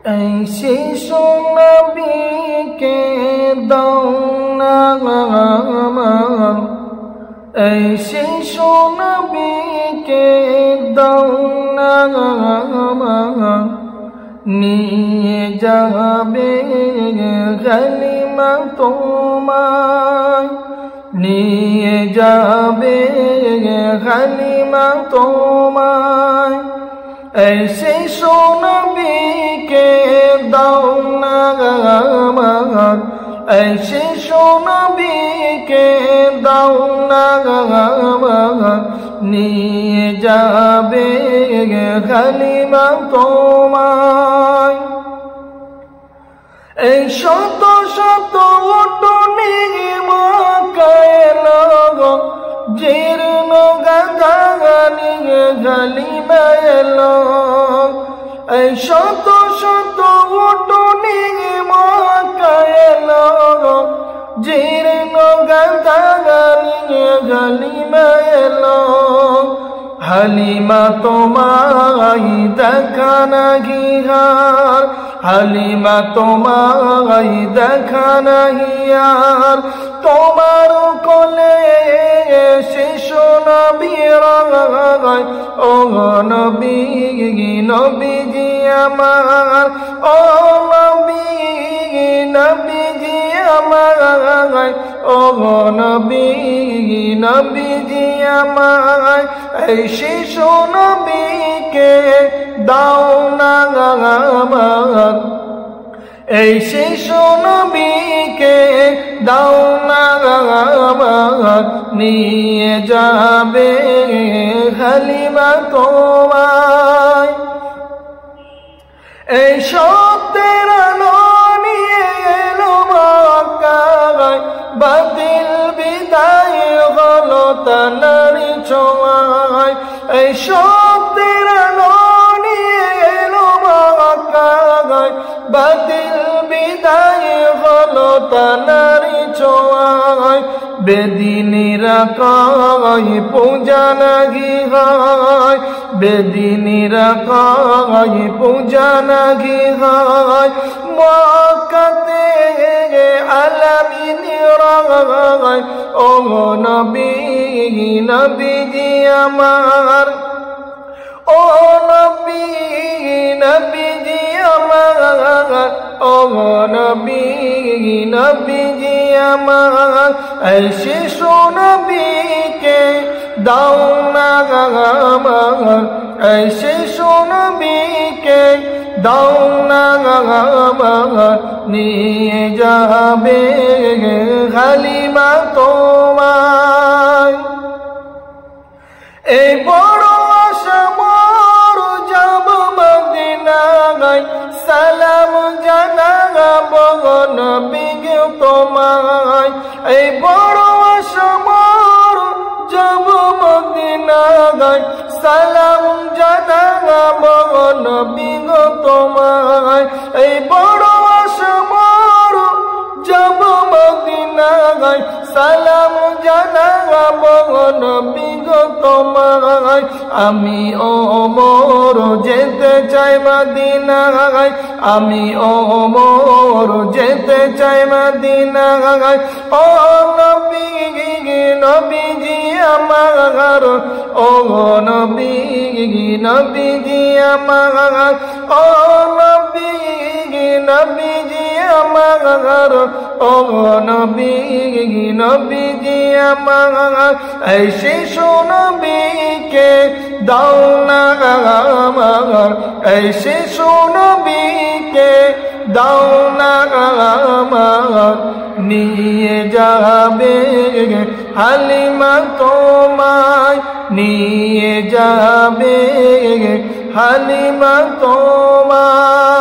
এই শিশু নবীকে দাও না আমার, এই শিশু নবীকে দাও না আমার, নিয়ে যাবে কালিমা তোমায়, নিয়ে যাবে কালিমা তোমায়। এই শিশু নবীকে দাও না আমার, এই শিশু নবীকে দাও না আমার, নিয়ে যাবে কালিমা তোমায়। এই শত শত উটনি মক্কায় জীর্ণ গাথা নিয়ে কালিমা এলো, এই শত শত উটনি মক্কায় জীর্ণ গাথা নিয়ে কালিমা এলো। হালিমা তোমায় দেখা নাহি আর, হালিমা তোমায় দেখা নাহি আর, তোমার কোলে শিশু নবী রায়, ও নবী নবীজি আমার, ও নবী নবীজি আমার, ও নবী নবীজি আমার। এই শিশু নবীকে দাও না আমার, এই শিশু নবীকে দাও না আমার, নিয়ে যাবে কালিমা তোমায়। এই সত্যের আলো নিয়ে এলো মক্কায়, বাতিল বিদায় হলো তানারি ছোঁয়ায়। এই সত্যের আলো নিয়ে এলো মক্কায়, বাতিল বিদায় হলো তানারি ছোঁয়ায়। বেদিনীরা কয় পূজা নাহি হয়, বেদিনীরা কয় পূজা নাহি হয়, মক্কাতে আলামিনীরা কয়, ও নবী নবীজি আমার, ও নবী নবীজি আমার, ও নবী নবীজি আমার। এই শিশু নবীকে দাও না আমার, এই শিশু নবীকে দাও না আমার, নিয়ে যাবে কালিমা তোমায়। এই বড় আশা মোর যাব মদিনায়, সালাম জানাবো নবী গো তোমায়। এই বড় আশা মোর যাব মদিনায়, সালাম জানাবো নবী গো তোমায়। এই বড় আশা মোর যাব মদিনায়, সালাম জানাবো নবী গো তোমায়। আমি ওমর যেতে চাই মদিনায়, আমি ওমর যেতে চাই মদিনায়, ও নবী নবীজি আমার, ও নবী নবীজি আমার, ও নবী নবীজি আমার, ও নবী নবীজি আমার। এই শিশু নবীকে দাও না আমার, এই শিশু নবীকে দাও না আমার, নিয়ে যাবে হালিমা তোমায়, নিয়ে যাবে হালিমা তোমায়।